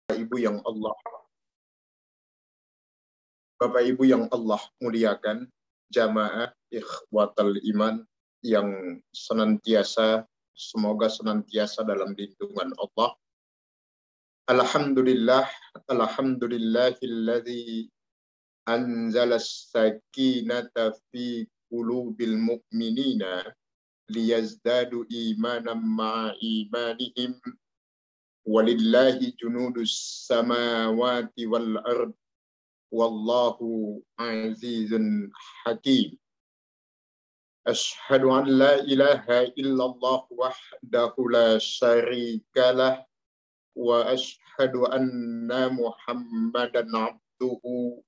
Ibu yang Allah, Bapak Ibu yang Allah muliakan, jamaah ikhwatal iman yang semoga senantiasa dalam lindungan Allah. Alhamdulillahilladzi anzala as-sakinata fi qulubil mu'minina liyazdadu imanan ma'a imanihim walillahi junudus samawati wal ard wallahu azizun hakim. Ashhadu an la ilaha illallah wahdahu la syarikalah wa ashhadu anna Muhammadan abduhu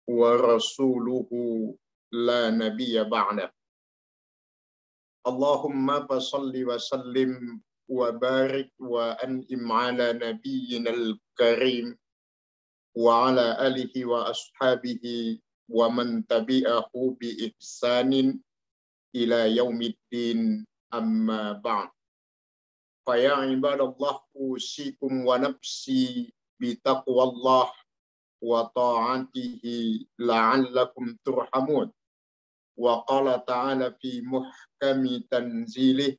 wa rasuluhu la nabiyya ba'da. Allahumma fasalli wa sallim wa barik wa an'im ala nabiyyinal karim wa ala alihi wa ashabihi wa man tabi'ahu bi ihsanin ila yaumiddin, amma ba'd. Fa ya ibadallah, usikum wa nafsi bi taqwallah wa ta'atihi la'allakum turhamun. Wa qala ta'ala fi muhkami tanzilih,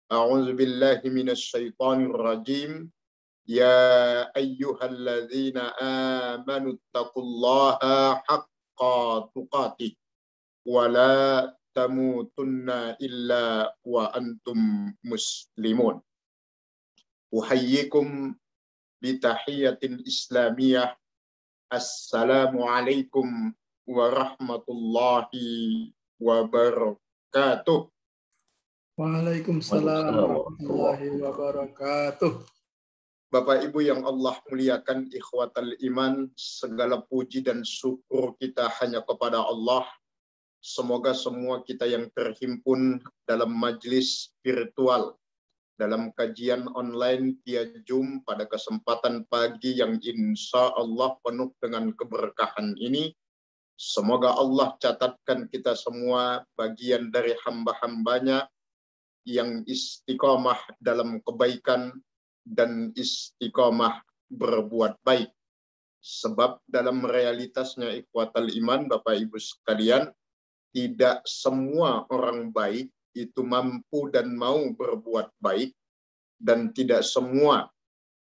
a'udzu billahi minasy syaithanir rajim. Ya ayyuhalladzina amanu taqullaha haqqa tuqatih wa la tamutunna illa wa antum muslimun. Uhayyikum bitahiyatin islamiyah. Assalamualaikum warahmatullahi wabarakatuh. Waalaikumsalam warahmatullahi wabarakatuh. Bapak Ibu yang Allah muliakan, ikhwatal iman, segala puji dan syukur kita hanya kepada Allah. Semoga semua kita yang terhimpun dalam majelis virtual, dalam kajian online via Zoom pada kesempatan pagi yang insya Allah penuh dengan keberkahan ini, semoga Allah catatkan kita semua bagian dari hamba-hambanya yang istiqomah dalam kebaikan dan istiqomah berbuat baik. Sebab dalam realitasnya ikhwatal iman, Bapak Ibu sekalian, tidak semua orang baik itu mampu dan mau berbuat baik, dan tidak semua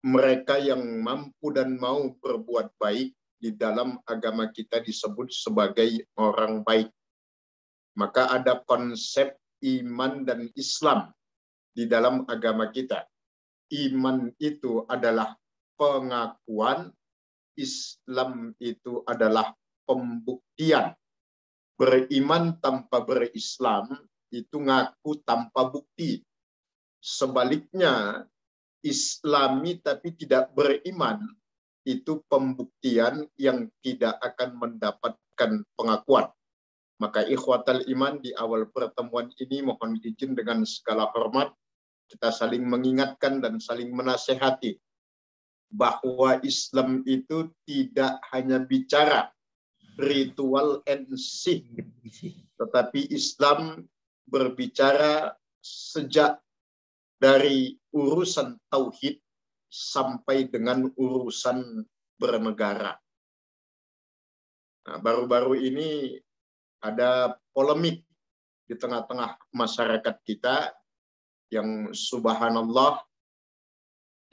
mereka yang mampu dan mau berbuat baik di dalam agama kita disebut sebagai orang baik. Maka ada konsep iman dan Islam di dalam agama kita. Iman itu adalah pengakuan, Islam itu adalah pembuktian. Beriman tanpa berislam itu ngaku tanpa bukti. Sebaliknya, Islami tapi tidak beriman itu pembuktian yang tidak akan mendapatkan pengakuan. Maka ikhwatal iman, di awal pertemuan ini mohon izin dengan segala hormat kita saling mengingatkan dan saling menasehati bahwa Islam itu tidak hanya bicara ritual ensih, tetapi Islam berbicara sejak dari urusan tauhid sampai dengan urusan bernegara. Nah, baru-baru ini ada polemik di tengah-tengah masyarakat kita yang subhanallah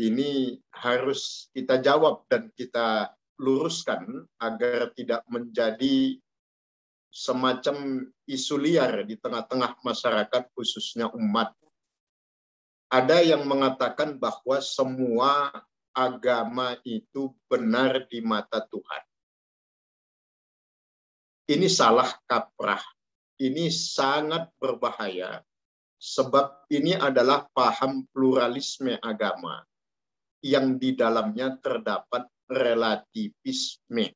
ini harus kita jawab dan kita luruskan agar tidak menjadi semacam isu liar di tengah-tengah masyarakat khususnya umat. Ada yang mengatakan bahwa semua agama itu benar di mata Tuhan. Ini salah kaprah. Ini sangat berbahaya. Sebab ini adalah paham pluralisme agama yang di dalamnya terdapat relativisme.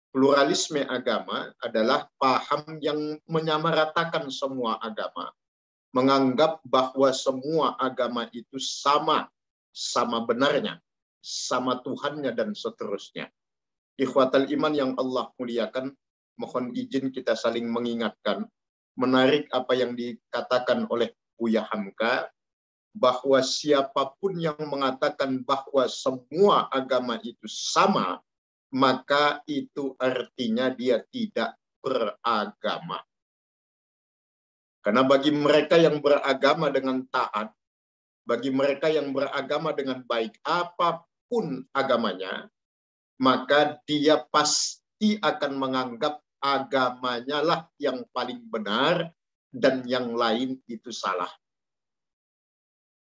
Pluralisme agama adalah paham yang menyamaratakan semua agama, menganggap bahwa semua agama itu sama benarnya, sama Tuhannya dan seterusnya. Ikhwatal iman yang Allah muliakan, mohon izin kita saling mengingatkan, menarik apa yang dikatakan oleh Buya Hamka bahwa siapapun yang mengatakan bahwa semua agama itu sama, maka itu artinya dia tidak beragama. Karena bagi mereka yang beragama dengan taat, bagi mereka yang beragama dengan baik, apapun agamanya, maka dia pasti akan menganggap agamanya lah yang paling benar dan yang lain itu salah.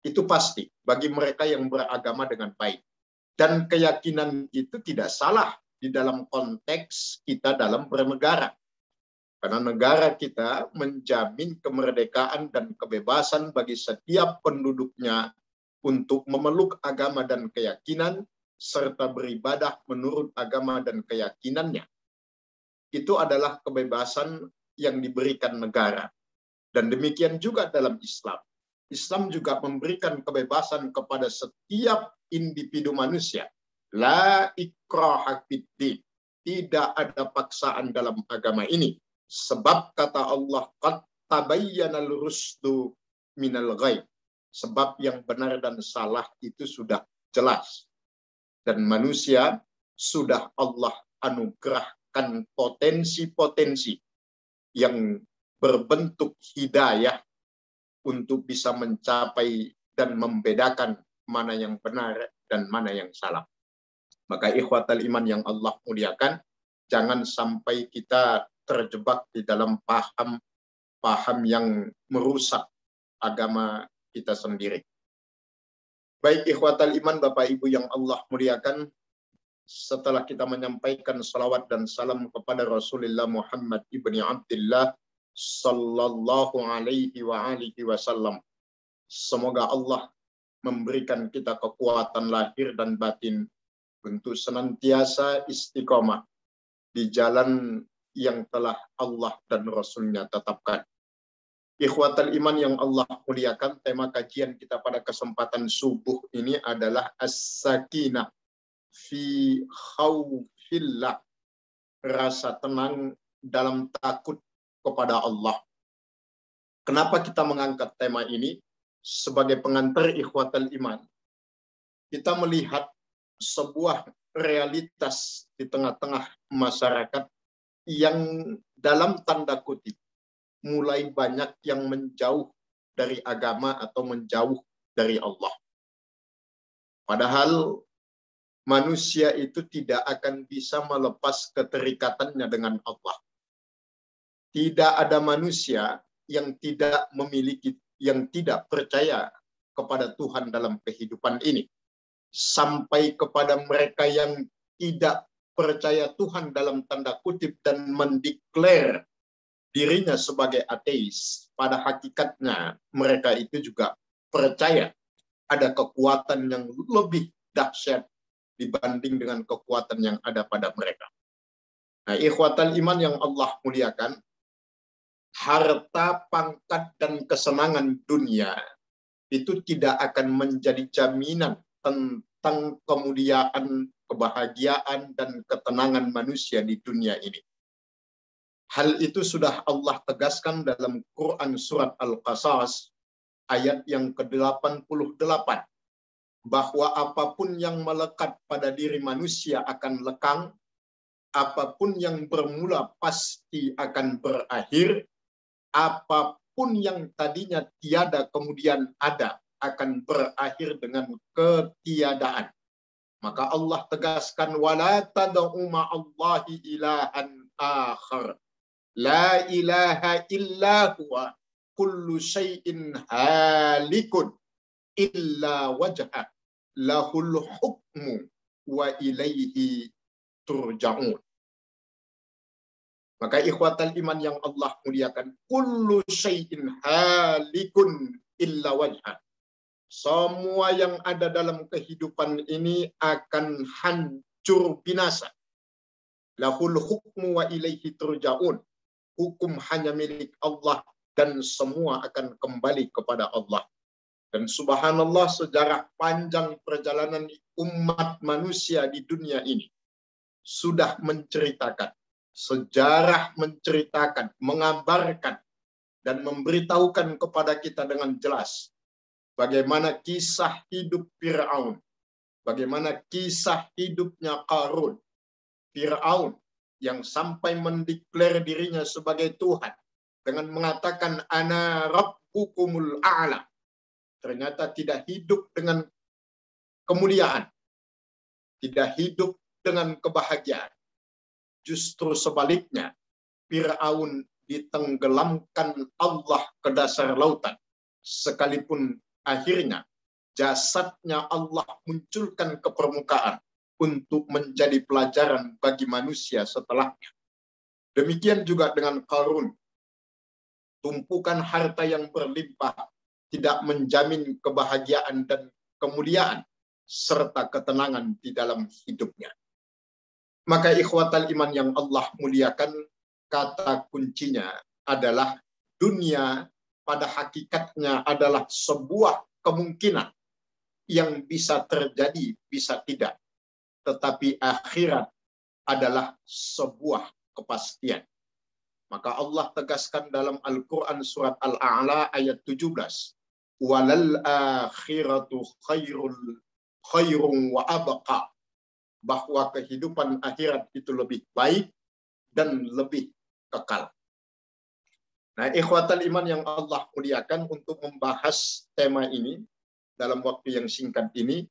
Itu pasti bagi mereka yang beragama dengan baik. Dan keyakinan itu tidak salah di dalam konteks kita dalam bernegara. Karena negara kita menjamin kemerdekaan dan kebebasan bagi setiap penduduknya untuk memeluk agama dan keyakinan serta beribadah menurut agama dan keyakinannya. Itu adalah kebebasan yang diberikan negara. Dan demikian juga dalam Islam. Islam juga memberikan kebebasan kepada setiap individu manusia. La ikraha fiddin. Tidak ada paksaan dalam agama ini. Sebab kata Allah, qad tabayyanal rusdu minal ghaib. Sebab yang benar dan salah itu sudah jelas. Dan manusia sudah Allah anugerahkan potensi-potensi yang berbentuk hidayah untuk bisa mencapai dan membedakan mana yang benar dan mana yang salah. Maka ikhwatal iman yang Allah muliakan, jangan sampai kita terjebak di dalam paham yang merusak agama kita sendiri. Baik ikhwatal iman, Bapak Ibu yang Allah muliakan, setelah kita menyampaikan salawat dan salam kepada Rasulullah Muhammad ibni Abdullah sallallahu alaihi wa alihi wasallam. Semoga Allah memberikan kita kekuatan lahir dan batin untuk senantiasa istiqomah di jalan yang telah Allah dan Rasulnya tetapkan. Ikhwatal iman yang Allah muliakan, tema kajian kita pada kesempatan subuh ini adalah as-sakinah fi khawfillah, rasa tenang dalam takut kepada Allah. Kenapa kita mengangkat tema ini? Sebagai pengantar ikhwatal iman, kita melihat sebuah realitas di tengah-tengah masyarakat yang dalam tanda kutip mulai banyak yang menjauh dari agama atau menjauh dari Allah. Padahal manusia itu tidak akan bisa melepas keterikatannya dengan Allah. Tidak ada manusia yang tidak memiliki, yang tidak percaya kepada Tuhan dalam kehidupan ini. Sampai kepada mereka yang tidak percaya Tuhan dalam tanda kutip dan mendeklar dirinya sebagai ateis, pada hakikatnya mereka itu juga percaya ada kekuatan yang lebih dahsyat dibanding dengan kekuatan yang ada pada mereka. Nah, ikhwatal iman yang Allah muliakan, harta, pangkat, dan kesenangan dunia itu tidak akan menjadi jaminan tentang kemuliaan, kebahagiaan, dan ketenangan manusia di dunia ini. Hal itu sudah Allah tegaskan dalam Quran surat Al-Qasas ayat yang ke-88, bahwa apapun yang melekat pada diri manusia akan lekang, apapun yang bermula pasti akan berakhir, apapun yang tadinya tiada kemudian ada akan berakhir dengan ketiadaan. Maka Allah tegaskan, wala tad'u ma'allahi ilahan akhar la ilaha illa huwa kullu syai'in halikun illa wajhah lahul hukmu wa ilaihi turja'un. Maka ikhwatal iman yang Allah muliakan, kullu syai'in halikun illa wajhah. Semua yang ada dalam kehidupan ini akan hancur binasa. Lahul hukmu wa ilaihi turja'un. Hukum hanya milik Allah dan semua akan kembali kepada Allah. Dan subhanallah, sejarah panjang perjalanan umat manusia di dunia ini sudah menceritakan, sejarah menceritakan, mengabarkan, dan memberitahukan kepada kita dengan jelas bagaimana kisah hidup Fir'aun, bagaimana kisah hidupnya Qarun. Fir'aun yang sampai mendeklar dirinya sebagai Tuhan dengan mengatakan ana rabbukumul a'la, ternyata tidak hidup dengan kemuliaan, tidak hidup dengan kebahagiaan. Justru sebaliknya, Fir'aun ditenggelamkan Allah ke dasar lautan, sekalipun akhirnya jasadnya Allah munculkan ke permukaan untuk menjadi pelajaran bagi manusia setelahnya. Demikian juga dengan Qarun. Tumpukan harta yang berlimpah tidak menjamin kebahagiaan dan kemuliaan serta ketenangan di dalam hidupnya. Maka ikhwatal iman yang Allah muliakan, kata kuncinya adalah dunia pada hakikatnya adalah sebuah kemungkinan yang bisa terjadi, bisa tidak. Tetapi akhirat adalah sebuah kepastian. Maka Allah tegaskan dalam Al-Quran surat Al-A'la ayat 17. Walal akhiratu khairun wa abqa. Bahwa kehidupan akhirat itu lebih baik dan lebih kekal. Nah, ikhwatal iman yang Allah muliakan, untuk membahas tema ini dalam waktu yang singkat ini,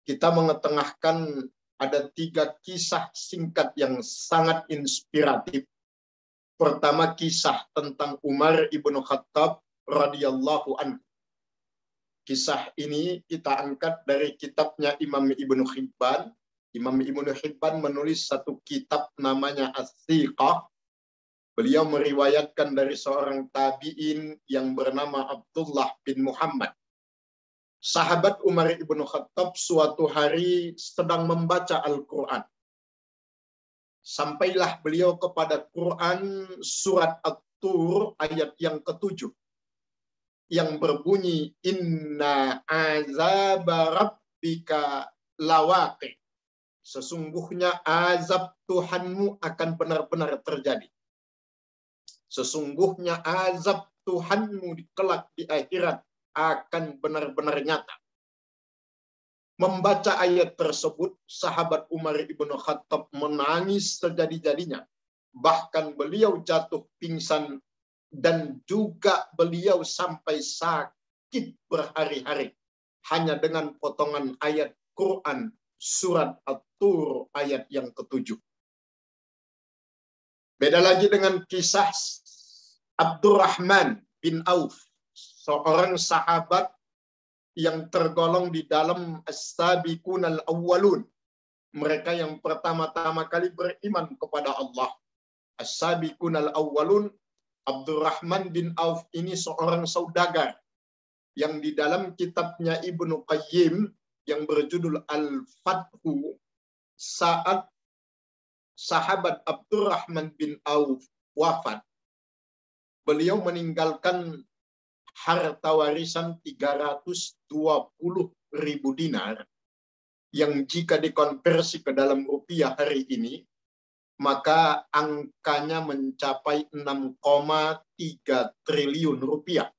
kita mengetengahkan ada 3 kisah singkat yang sangat inspiratif. Pertama, kisah tentang Umar ibnu Khattab radhiyallahu anhu. Kisah ini kita angkat dari kitabnya Imam Ibnu Hibban. Imam Ibnu Hibban menulis satu kitab namanya As-Siqah. Beliau meriwayatkan dari seorang tabi'in yang bernama Abdullah bin Muhammad. Sahabat Umar ibnu Khattab suatu hari sedang membaca Al-Quran. Sampailah beliau kepada Quran surat At-Tur ayat yang ke-7. Yang berbunyi, Inna azaba rabbika lawaqi. Sesungguhnya azab Tuhanmu akan benar-benar terjadi. Sesungguhnya azab Tuhanmu kelak di akhirat akan benar-benar nyata. Membaca ayat tersebut, sahabat Umar ibnu Khattab menangis sejadi-jadinya. Bahkan beliau jatuh pingsan dan juga beliau sampai sakit berhari-hari hanya dengan potongan ayat Quran surat At-Tur ayat yang ke-7. Beda lagi dengan kisah Abdurrahman bin Auf, seorang sahabat yang tergolong di dalam as-sabiqun al-awwalun. Mereka yang pertama-tama kali beriman kepada Allah. As-sabiqun al-awwalun, Abdurrahman bin Auf ini seorang saudagar yang di dalam kitabnya Ibnu Qayyim yang berjudul Al-Fathu, saat sahabat Abdurrahman bin Auf wafat, beliau meninggalkan harta warisan 320.000 dinar, yang jika dikonversi ke dalam rupiah hari ini, maka angkanya mencapai 6,3 triliun rupiah.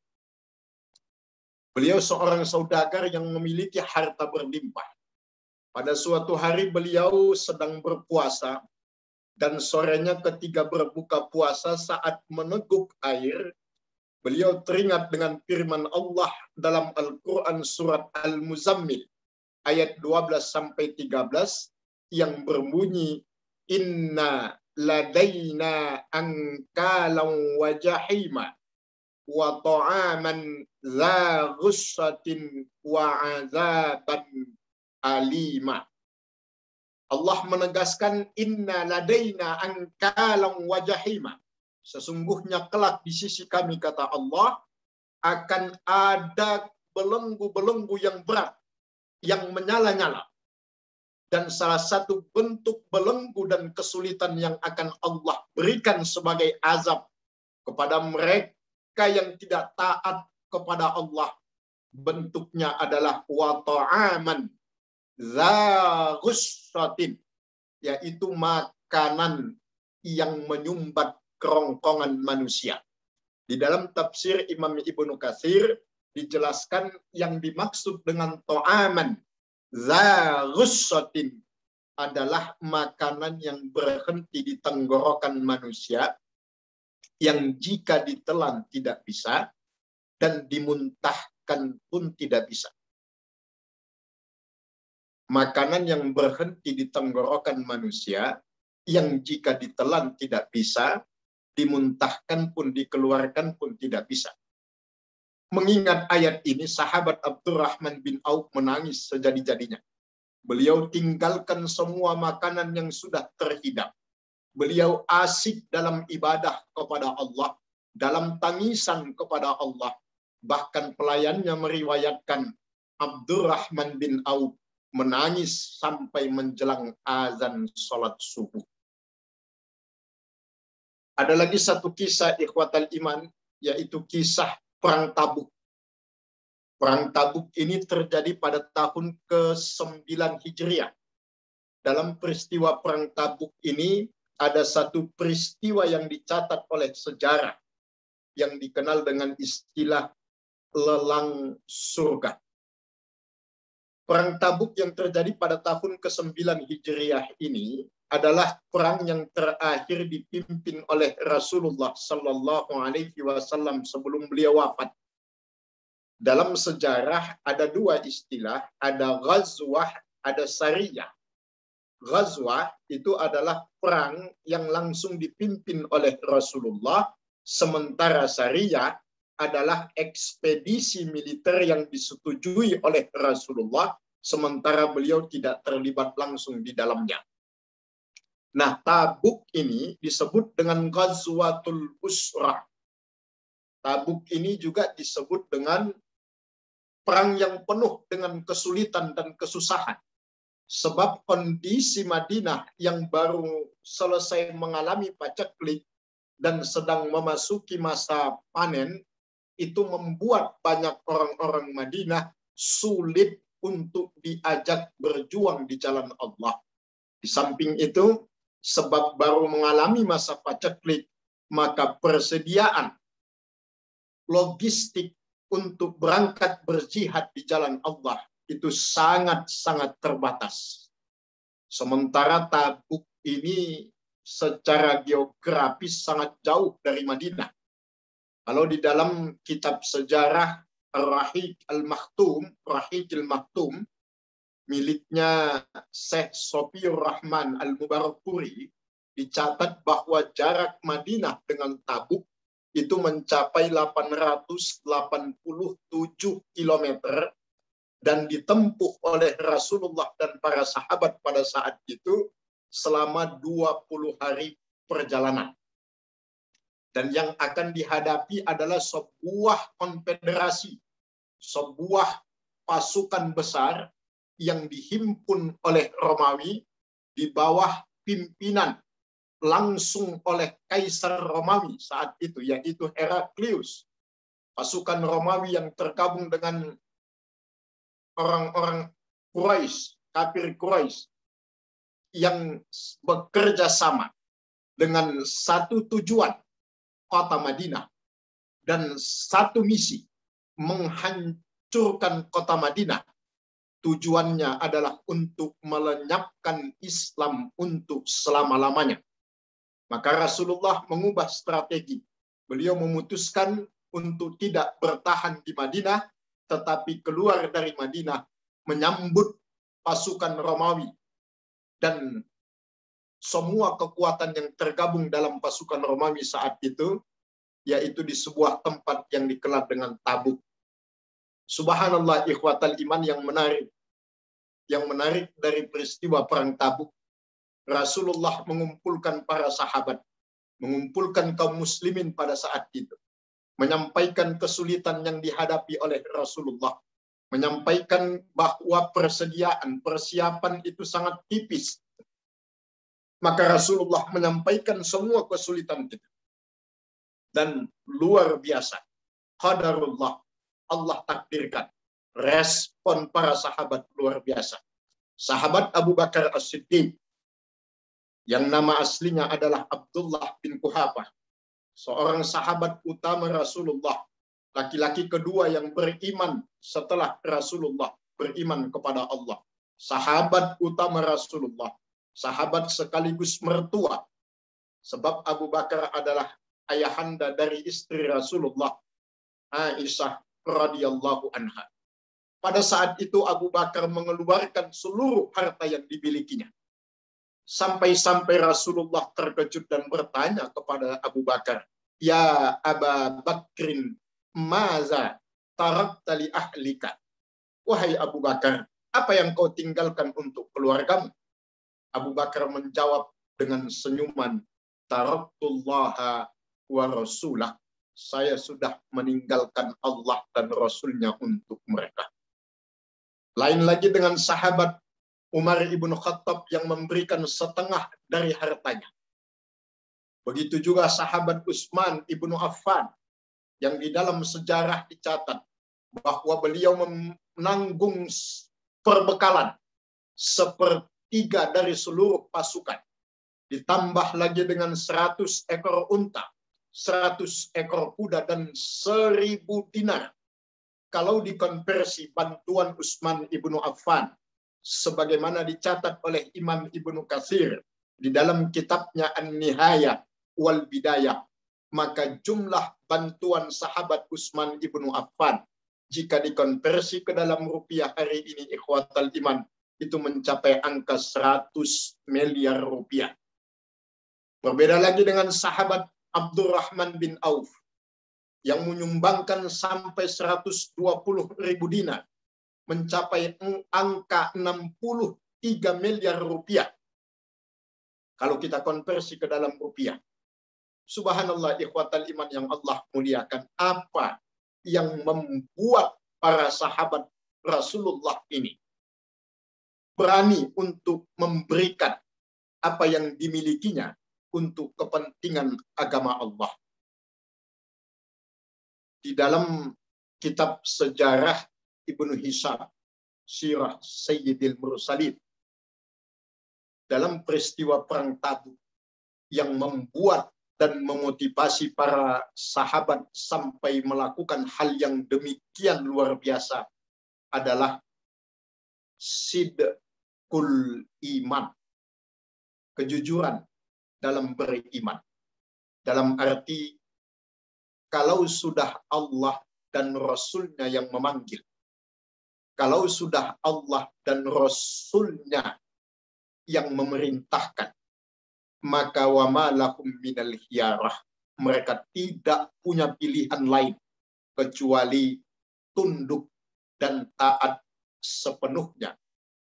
Beliau seorang saudagar yang memiliki harta berlimpah. Pada suatu hari beliau sedang berpuasa, dan sorenya ketika berbuka puasa saat meneguk air, beliau teringat dengan firman Allah dalam Al-Quran surat Al-Muzammil ayat 12-13 yang berbunyi, Inna ladaina ankalan wa jahima wa ta'aman za ghussatin wa azaban alima. Allah menegaskan, Inna ladaina ankalan wa jahima. Sesungguhnya kelak di sisi kami, kata Allah, akan ada belenggu-belenggu yang berat, yang menyala-nyala. Dan salah satu bentuk belenggu dan kesulitan yang akan Allah berikan sebagai azab kepada mereka yang tidak taat kepada Allah, bentuknya adalah wa ta'aman za ghussatin, yaitu makanan yang menyumbat kerongkongan manusia. Di dalam tafsir Imam Ibnu Katsir dijelaskan yang dimaksud dengan to'aman za ghussatin adalah makanan yang berhenti di tenggorokan manusia, yang jika ditelan tidak bisa, dan dimuntahkan pun tidak bisa. Makanan yang berhenti di tenggorokan manusia, yang jika ditelan tidak bisa, dimuntahkan pun, dikeluarkan pun tidak bisa. Mengingat ayat ini, sahabat Abdurrahman bin Auf menangis sejadi-jadinya. Beliau tinggalkan semua makanan yang sudah terhidap. Beliau asik dalam ibadah kepada Allah, dalam tangisan kepada Allah. Bahkan pelayannya meriwayatkan Abdurrahman bin Auf menangis sampai menjelang azan sholat subuh. Ada lagi satu kisah ikhwatal iman, yaitu kisah Perang Tabuk. Perang Tabuk ini terjadi pada tahun ke-9 Hijriah. Dalam peristiwa Perang Tabuk ini ada satu peristiwa yang dicatat oleh sejarah yang dikenal dengan istilah lelang surga. Perang Tabuk yang terjadi pada tahun ke-9 Hijriah ini adalah perang yang terakhir dipimpin oleh Rasulullah Sallallahu Alaihi Wasallam sebelum beliau wafat. Dalam sejarah ada dua istilah, ada ghazwah, ada sariyah. Ghazwah itu adalah perang yang langsung dipimpin oleh Rasulullah, sementara sariyah adalah ekspedisi militer yang disetujui oleh Rasulullah, sementara beliau tidak terlibat langsung di dalamnya. Nah, Tabuk ini disebut dengan Ghazwatul Usrah. Tabuk ini juga disebut dengan perang yang penuh dengan kesulitan dan kesusahan. Sebab kondisi Madinah yang baru selesai mengalami paceklik dan sedang memasuki masa panen, itu membuat banyak orang-orang Madinah sulit untuk diajak berjuang di jalan Allah. Di samping itu, sebab baru mengalami masa paceklik, maka persediaan logistik untuk berangkat berjihad di jalan Allah itu sangat-sangat terbatas. Sementara Tabuk ini secara geografis sangat jauh dari Madinah. Kalau di dalam kitab sejarah Ar-Rahiq al-Maktum, miliknya Syekh Sofiur Rahman al-Mubarakpuri, dicatat bahwa jarak Madinah dengan Tabuk itu mencapai 887 km dan ditempuh oleh Rasulullah dan para sahabat pada saat itu selama 20 hari perjalanan. Dan yang akan dihadapi adalah sebuah konfederasi, sebuah pasukan besar yang dihimpun oleh Romawi di bawah pimpinan langsung oleh Kaisar Romawi saat itu, yaitu Heraklius. Pasukan Romawi yang tergabung dengan orang-orang Quraisy, kafir Quraisy, yang bekerja sama dengan satu tujuan, kota Madinah, dan satu misi, menghancurkan kota Madinah. Tujuannya adalah untuk melenyapkan Islam untuk selama-lamanya. Maka Rasulullah mengubah strategi. Beliau memutuskan untuk tidak bertahan di Madinah, tetapi keluar dari Madinah menyambut pasukan Romawi. Dan semua kekuatan yang tergabung dalam pasukan Romawi saat itu, yaitu di sebuah tempat yang dikenal dengan Tabuk. Subhanallah, ikhwatal iman, yang menarik dari peristiwa Perang Tabuk, Rasulullah mengumpulkan para sahabat, mengumpulkan kaum muslimin pada saat itu, menyampaikan kesulitan yang dihadapi oleh Rasulullah, menyampaikan bahwa persiapan itu sangat tipis. Maka Rasulullah menyampaikan semua kesulitan itu. Dan luar biasa, qadarullah, Allah takdirkan. Respon para sahabat luar biasa. Sahabat Abu Bakar As-Siddiq, yang nama aslinya adalah Abdullah bin Quhafah, seorang sahabat utama Rasulullah, laki-laki kedua yang beriman setelah Rasulullah beriman kepada Allah, sahabat utama Rasulullah, sahabat sekaligus mertua, sebab Abu Bakar adalah ayahanda dari istri Rasulullah, Aisyah radhiyallahu anha. Pada saat itu Abu Bakar mengeluarkan seluruh harta yang dimilikinya. Sampai-sampai Rasulullah terkejut dan bertanya kepada Abu Bakar, "Ya Aba Bakrin, maza tarakta li ahlika?" Wahai Abu Bakar, apa yang kau tinggalkan untuk keluargamu? Abu Bakar menjawab dengan senyuman, "Taraktullaha wa rasulah." Saya sudah meninggalkan Allah dan Rasulnya untuk mereka. Lain lagi dengan sahabat Umar ibnu Khattab yang memberikan setengah dari hartanya. Begitu juga sahabat Utsman ibnu Affan yang di dalam sejarah dicatat bahwa beliau menanggung perbekalan sepertiga dari seluruh pasukan. Ditambah lagi dengan 100 ekor unta, 100 ekor kuda, dan 1000 dinar. Kalau dikonversi bantuan Utsman ibnu Affan, sebagaimana dicatat oleh Imam Ibnu Katsir di dalam kitabnya An-Nihayah wal Bidayah, maka jumlah bantuan sahabat Utsman ibnu Affan jika dikonversi ke dalam rupiah hari ini, ikhwatal iman, itu mencapai angka 100 miliar rupiah. Berbeda lagi dengan sahabat Abdurrahman bin Auf yang menyumbangkan sampai 120.000 dinar, mencapai angka 63 miliar rupiah. Kalau kita konversi ke dalam rupiah. Subhanallah, ikhwatal iman yang Allah muliakan. Apa yang membuat para sahabat Rasulullah ini berani untuk memberikan apa yang dimilikinya untuk kepentingan agama Allah? Di dalam kitab sejarah Ibnu Hisham, Sirah Sayyidil Mursalin, dalam peristiwa perang Tabuk yang membuat dan memotivasi para sahabat sampai melakukan hal yang demikian luar biasa adalah sidqul iman, kejujuran dalam beriman. Dalam arti, kalau sudah Allah dan Rasulnya yang memanggil, kalau sudah Allah dan Rasulnya yang memerintahkan, maka wa ma lahum minal khiyarah, mereka tidak punya pilihan lain kecuali tunduk dan taat sepenuhnya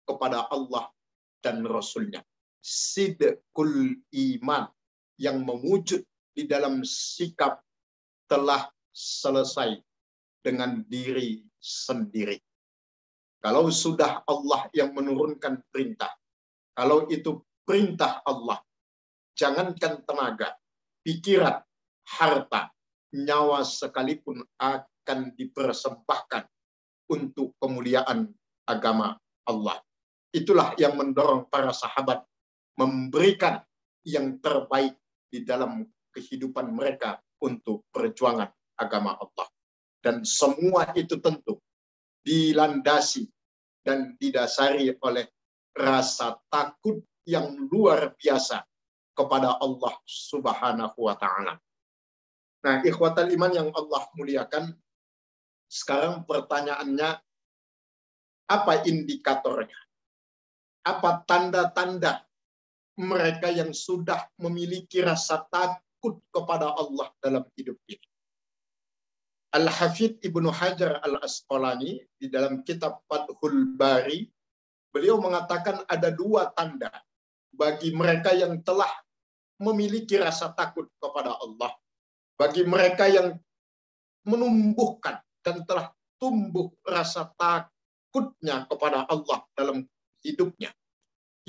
kepada Allah dan Rasulnya. Sidqul iman yang mewujud di dalam sikap telah selesai dengan diri sendiri. Kalau sudah Allah yang menurunkan perintah, kalau itu perintah Allah, jangankan tenaga, pikiran, harta, nyawa sekalipun akan dipersembahkan untuk kemuliaan agama Allah. Itulah yang mendorong para sahabat memberikan yang terbaik di dalam kehidupan mereka untuk perjuangan agama Allah. Dan semua itu tentu dilandasi dan didasari oleh rasa takut yang luar biasa kepada Allah Subhanahu wa Ta'ala. Nah, ikhwatal iman yang Allah muliakan, sekarang pertanyaannya, apa indikatornya? Apa tanda-tanda mereka yang sudah memiliki rasa takut kepada Allah dalam hidup ini? Al-Hafidh Ibnu Hajar Al-Asqalani di dalam kitab Fathul Bari, beliau mengatakan ada 2 tanda bagi mereka yang telah memiliki rasa takut kepada Allah, bagi mereka yang menumbuhkan dan telah tumbuh rasa takutnya kepada Allah dalam hidupnya.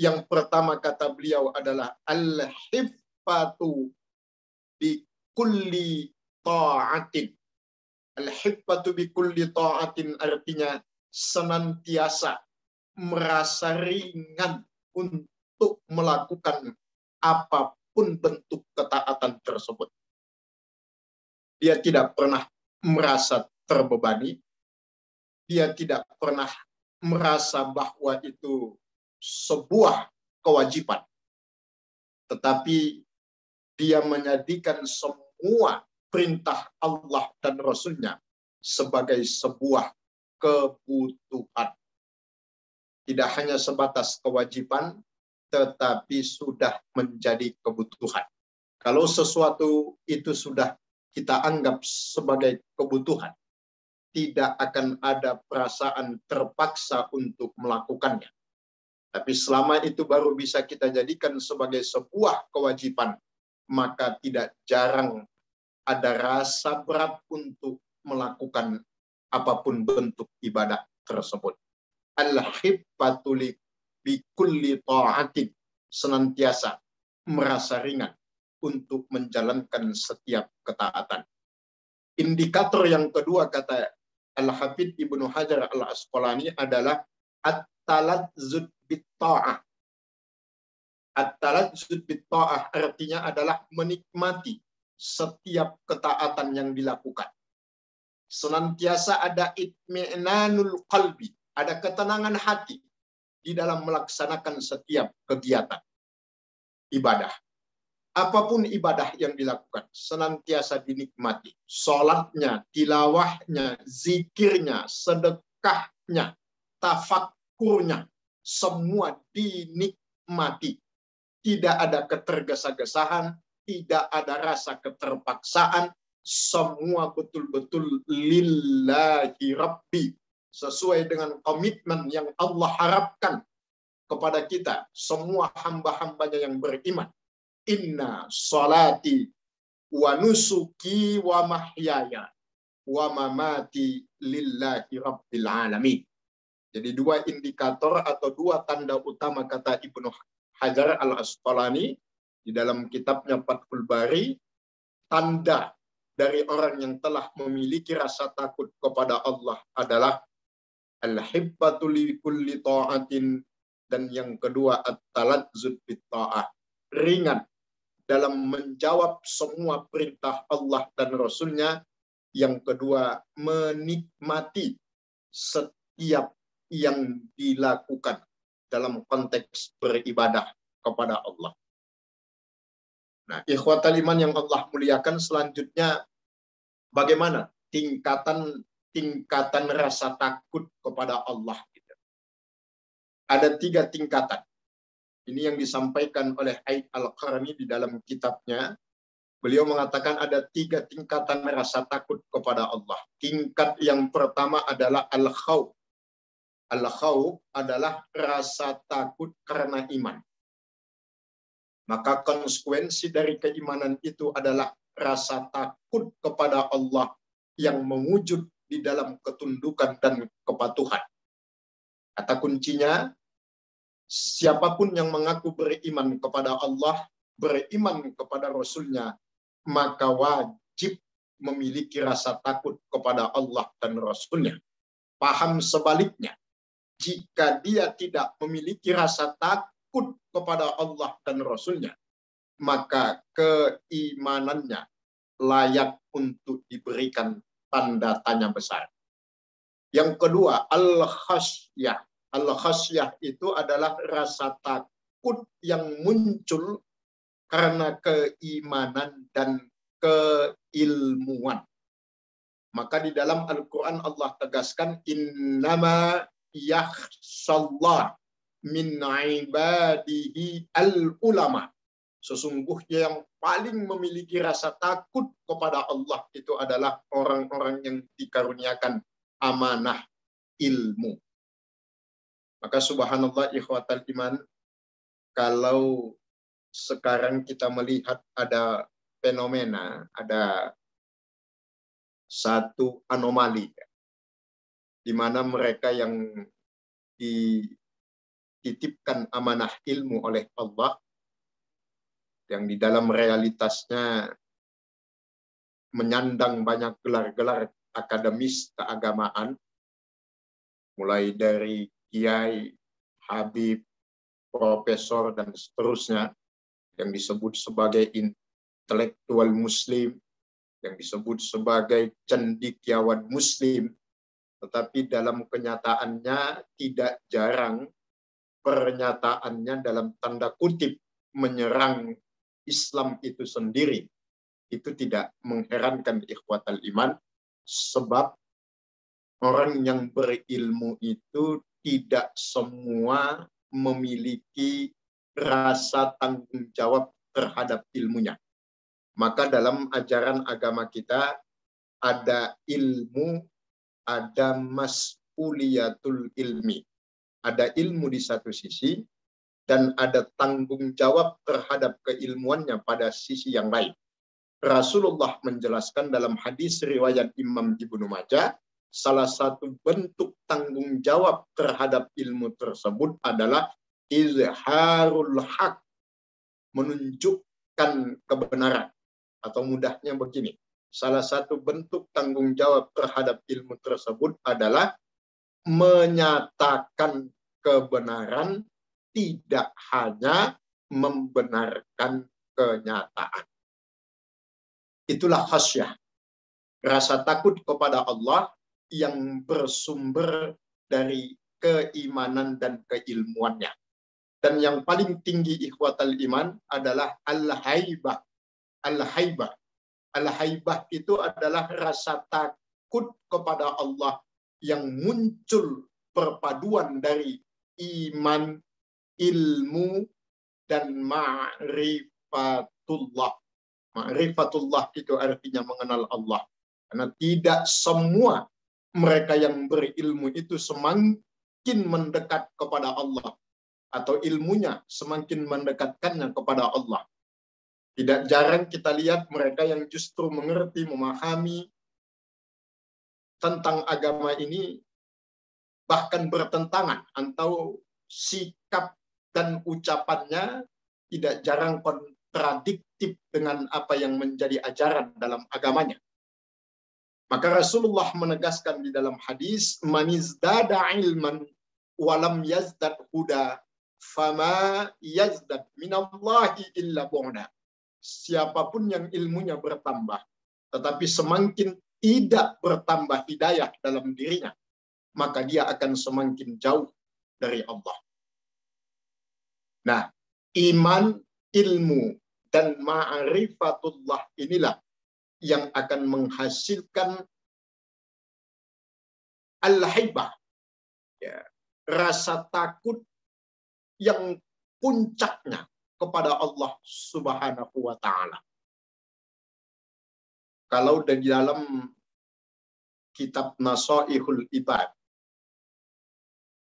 Yang pertama kata beliau adalah al-hiffatu bi kulli ta'atin. Al-hiffatu bi kulli ta'atin artinya senantiasa merasa ringan untuk melakukan apapun bentuk ketaatan tersebut. Dia tidak pernah merasa terbebani, dia tidak pernah merasa bahwa itu sebuah kewajiban, tetapi dia menjadikan semua perintah Allah dan Rasul-Nya sebagai sebuah kebutuhan. Tidak hanya sebatas kewajiban, tetapi sudah menjadi kebutuhan. Kalau sesuatu itu sudah kita anggap sebagai kebutuhan, tidak akan ada perasaan terpaksa untuk melakukannya. Tapi selama itu baru bisa kita jadikan sebagai sebuah kewajiban, maka tidak jarang ada rasa berat untuk melakukan apapun bentuk ibadah tersebut. Al-hibbatu bi kulli ta'atin, senantiasa merasa ringan untuk menjalankan setiap ketaatan. Indikator yang kedua, kata Al-Hafidz Ibnu Hajar Al-Asqalani, adalah at-talazzuz bit-ta'ah. At-talazzuz bit-ta'ah artinya adalah menikmati setiap ketaatan yang dilakukan. Senantiasa ada itmi'nanul qalbi, ada ketenangan hati di dalam melaksanakan setiap kegiatan ibadah. Apapun ibadah yang dilakukan, senantiasa dinikmati. Sholatnya, tilawahnya, zikirnya, sedekahnya, tafakkurnya, semua dinikmati. Tidak ada ketergesa-gesaan, tidak ada rasa keterpaksaan, semua betul-betul lillahi rabbi, sesuai dengan komitmen yang Allah harapkan kepada kita, semua hamba-hambanya yang beriman. Inna salati wa nusuki wa mahyaya wa mamati lillahi rabbil alamin. Jadi dua indikator atau dua tanda utama, kata Ibnu Hajar Al-Asqalani di dalam kitabnya Fathul Bari, tanda dari orang yang telah memiliki rasa takut kepada Allah adalah al-hibbatu li kulli ta'atin, dan yang kedua at-talazzuz bit ta'ah, ringan dalam menjawab semua perintah Allah dan Rasul-Nya. Yang kedua, menikmati setiap yang dilakukan dalam konteks beribadah kepada Allah. Nah, ikhwatal iman yang Allah muliakan, selanjutnya bagaimana tingkatan rasa takut kepada Allah. Ada 3 tingkatan. Ini yang disampaikan oleh Aid Al-Qarni di dalam kitabnya. Beliau mengatakan ada 3 tingkatan rasa takut kepada Allah. Tingkat yang pertama adalah al-khawf. Al-khawf adalah rasa takut karena iman. Maka konsekuensi dari keimanan itu adalah rasa takut kepada Allah yang mewujud di dalam ketundukan dan kepatuhan. Kata kuncinya, siapapun yang mengaku beriman kepada Allah, beriman kepada Rasul-Nya, maka wajib memiliki rasa takut kepada Allah dan Rasul-Nya. Paham sebaliknya, jika dia tidak memiliki rasa takut kepada Allah dan Rasul-Nya, maka keimanannya layak untuk diberikan tanda tanya besar. Yang kedua, al-khasyah. Al-khasyah itu adalah rasa takut yang muncul karena keimanan dan keilmuan. Maka di dalam Al-Quran Allah tegaskan, innama yakhshallah min ibadihi al-ulama. Sesungguhnya yang paling memiliki rasa takut kepada Allah itu adalah orang-orang yang dikaruniakan amanah ilmu. Maka subhanallah ikhwatal iman, kalau sekarang kita melihat ada fenomena, ada satu anomali, di mana mereka yang dititipkan amanah ilmu oleh Allah, yang di dalam realitasnya menyandang banyak gelar-gelar akademis keagamaan, mulai dari kiai, habib, profesor, dan seterusnya, yang disebut sebagai intelektual muslim, yang disebut sebagai cendekiawan Muslim, tetapi dalam kenyataannya tidak jarang pernyataannya dalam tanda kutip menyerang Islam itu sendiri. Itu tidak mengherankan ikhwatal iman, sebab orang yang berilmu itu tidak semua memiliki rasa tanggung jawab terhadap ilmunya. Maka dalam ajaran agama kita ada ilmu, ada mas'uliyatul ilmi. Ada ilmu di satu sisi, dan ada tanggung jawab terhadap keilmuannya pada sisi yang lain. Rasulullah menjelaskan dalam hadis riwayat Imam Ibnu Majah, salah satu bentuk tanggung jawab terhadap ilmu tersebut adalah izharul haq, menunjukkan kebenaran. Atau mudahnya begini, salah satu bentuk tanggung jawab terhadap ilmu tersebut adalah menyatakan kebenaran, tidak hanya membenarkan kenyataan. Itulah khasyah, rasa takut kepada Allah yang bersumber dari keimanan dan keilmuannya. Dan yang paling tinggi ikhwatal iman adalah al-haibah. Al-haibah. Al-haibah itu adalah rasa takut kepada Allah yang muncul perpaduan dari iman, ilmu, dan ma'rifatullah. Ma'rifatullah itu artinya mengenal Allah. Karena tidak semua mereka yang berilmu itu semakin mendekat kepada Allah, atau ilmunya semakin mendekatkannya kepada Allah. Tidak jarang kita lihat mereka yang justru mengerti, memahami tentang agama ini, bahkan bertentangan, atau sikap dan ucapannya tidak jarang kontradiktif dengan apa yang menjadi ajaran dalam agamanya. Maka Rasulullah menegaskan di dalam hadis, "Man izdada ilman walam yazdad huda, fama yazdad minallahi illa bu'da." Siapapun yang ilmunya bertambah, tetapi semakin tidak bertambah hidayah dalam dirinya, maka dia akan semakin jauh dari Allah. Nah, iman, ilmu, dan ma'rifatullah inilah yang akan menghasilkan al-haibah, ya, rasa takut yang puncaknya kepada Allah Subhanahu wa Ta'ala. Kalau di dalam kitab Nasaihul Ibad,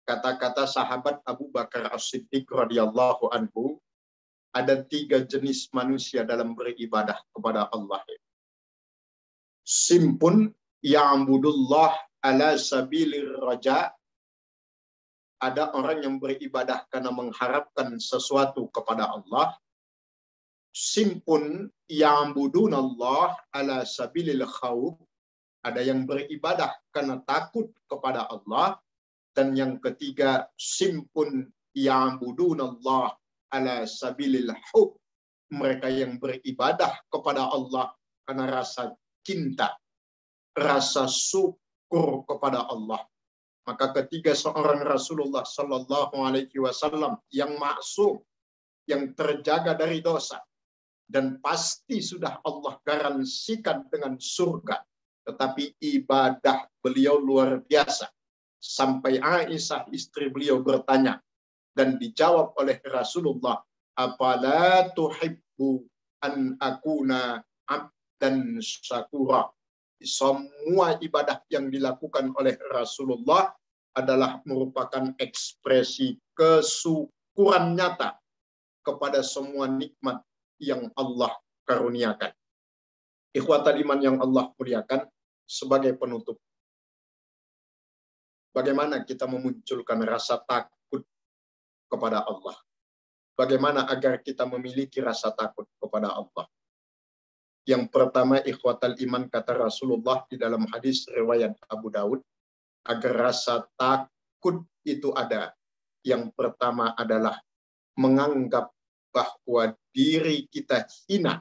kata-kata sahabat Abu Bakar As-Siddiq radhiyallahu anhu, ada 3 jenis manusia dalam beribadah kepada Allah. Simpun ya'budullah ala sabilir raja. Ada orang yang beribadah karena mengharapkan sesuatu kepada Allah. Simpun ya'budunallah ala sabilil khawf. Ada yang beribadah karena takut kepada Allah. Dan yang ketiga, simpun ya'budunallah ala sabilil hub. Mereka yang beribadah kepada Allah karena rasa cinta, rasa syukur kepada Allah. Maka ketiga seorang Rasulullah Sallallahu Alaihi Wasallam yang maksum, yang terjaga dari dosa, dan pasti sudah Allah garansikan dengan surga, tetapi ibadah beliau luar biasa. Sampai Aisyah istri beliau bertanya, dan dijawab oleh Rasulullah, "Apala tuhibbu an akuna abdan syakura?" Semua ibadah yang dilakukan oleh Rasulullah adalah merupakan ekspresi kesyukuran nyata kepada semua nikmat yang Allah karuniakan. Ikhwatal iman yang Allah muliakan, sebagai penutup, bagaimana kita memunculkan rasa takut kepada Allah? Bagaimana agar kita memiliki rasa takut kepada Allah? Yang pertama, ikhwatal iman, kata Rasulullah di dalam hadis riwayat Abu Daud, agar rasa takut itu ada, yang pertama adalah menganggap bahwa diri kita hina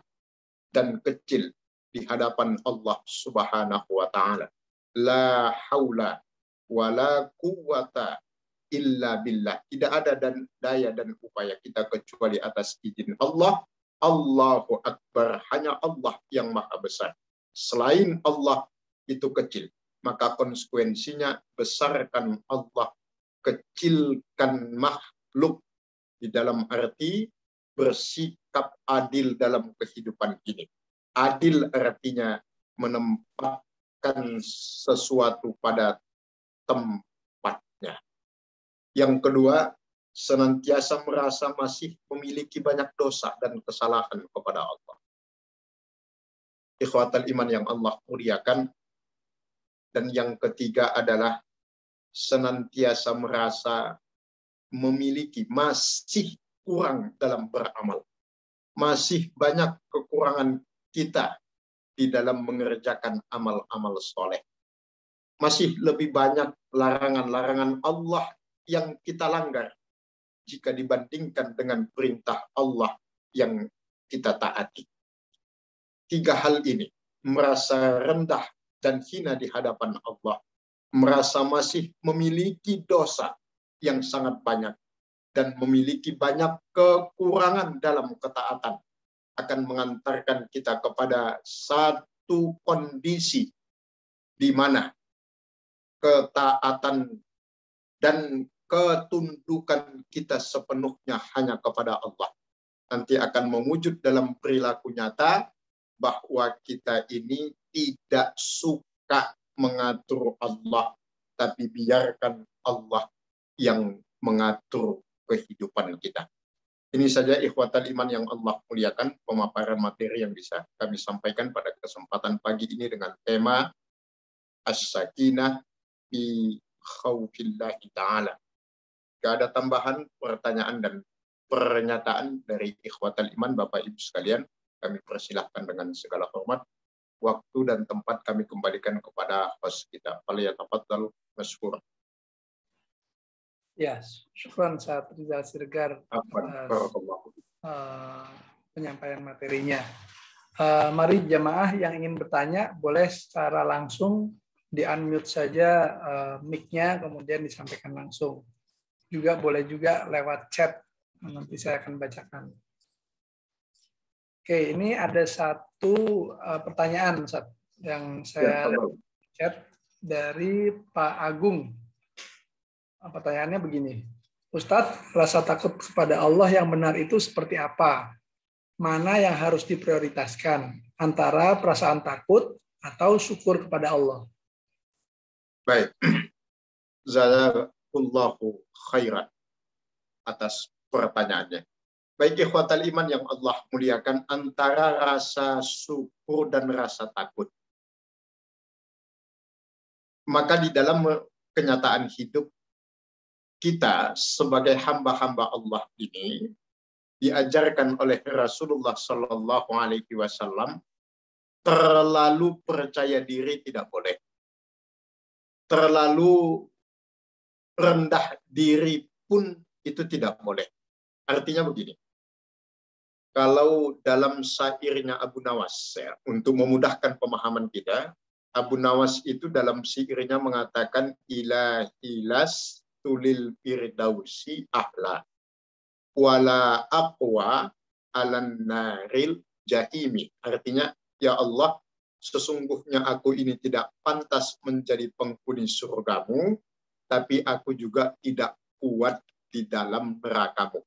dan kecil di hadapan Allah Subhanahu wa taala. La haula wala quwwata illa billah. Tidak ada daya dan upaya kita kecuali atas izin Allah. Allahu Akbar. Hanya Allah yang maha besar. Selain Allah itu kecil. Maka konsekuensinya besarkan Allah, kecilkan makhluk, di dalam arti bersikap adil dalam kehidupan ini. Adil artinya menempatkan sesuatu pada tempatnya. Yang kedua, senantiasa merasa masih memiliki banyak dosa dan kesalahan kepada Allah. Ikhwatal iman yang Allah muliakan. Dan yang ketiga adalah senantiasa merasa memiliki, masih kurang dalam beramal. Masih banyak kekurangan kita di dalam mengerjakan amal-amal soleh. Masih lebih banyak larangan-larangan Allah yang kita langgar jika dibandingkan dengan perintah Allah yang kita taati. Tiga hal ini, merasa rendah dan hina di hadapan Allah, merasa masih memiliki dosa yang sangat banyak, dan memiliki banyak kekurangan dalam ketaatan, akan mengantarkan kita kepada satu kondisi di mana ketaatan dan ketundukan kita sepenuhnya hanya kepada Allah. Nanti akan mewujud dalam perilaku nyata bahwa kita ini tidak suka mengatur Allah, tapi biarkan Allah yang mengatur kehidupan kita. Ini saja ikhwatal iman yang Allah muliakan, pemaparan materi yang bisa kami sampaikan pada kesempatan pagi ini dengan tema As-Sakinah fi Khaufillahi Ta'ala. Gak ada tambahan pertanyaan dan pernyataan dari ikhwatal iman Bapak Ibu sekalian. Kami persilahkan dengan segala hormat. Waktu dan tempat kami kembalikan kepada host kita. Falyatafaddal masykur. Ya, syukran Ustaz Rizal Siregar atas penyampaian materinya. Mari jamaah yang ingin bertanya boleh secara langsung di-unmute saja mic-nya, kemudian disampaikan langsung. Juga boleh juga lewat chat, nanti saya akan bacakan. Oke, ini ada satu pertanyaan Ustaz, yang saya chat dari Pak Agung. Pertanyaannya begini, Ustadz, rasa takut kepada Allah yang benar itu seperti apa? Mana yang harus diprioritaskan antara perasaan takut atau syukur kepada Allah? Baik, jazakallahu khairan atas pertanyaannya. Baik ikhwatal iman yang Allah muliakan, antara rasa syukur dan rasa takut. Maka di dalam kenyataan hidup kita sebagai hamba-hamba Allah ini diajarkan oleh Rasulullah Shallallahu Alaihi Wasallam, terlalu percaya diri tidak boleh, terlalu rendah diri pun itu tidak boleh. Artinya begini, kalau dalam syairnya Abu Nawas, ya, untuk memudahkan pemahaman kita, Abu Nawas itu dalam syairnya mengatakan ilahilas tulil firdausi ahla wala aqwa alan naril jahimi. Artinya, ya Allah, sesungguhnya aku ini tidak pantas menjadi penghuni surgamu, tapi aku juga tidak kuat di dalam nerakamu.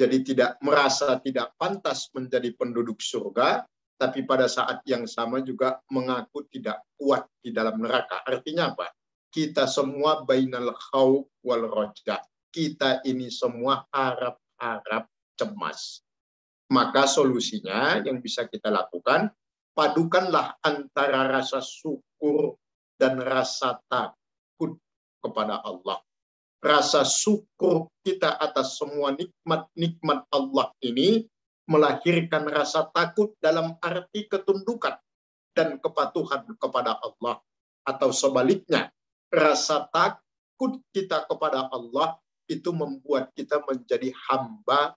Jadi merasa tidak pantas menjadi penduduk surga, tapi pada saat yang sama juga mengaku tidak kuat di dalam neraka. Artinya apa? Kita semua bainal khauf wal roja. Kita ini semua harap-harap cemas. Maka solusinya yang bisa kita lakukan, padukanlah antara rasa syukur dan rasa takut kepada Allah. Rasa syukur kita atas semua nikmat-nikmat Allah ini melahirkan rasa takut dalam arti ketundukan dan kepatuhan kepada Allah. Atau sebaliknya, rasa takut kita kepada Allah itu membuat kita menjadi hamba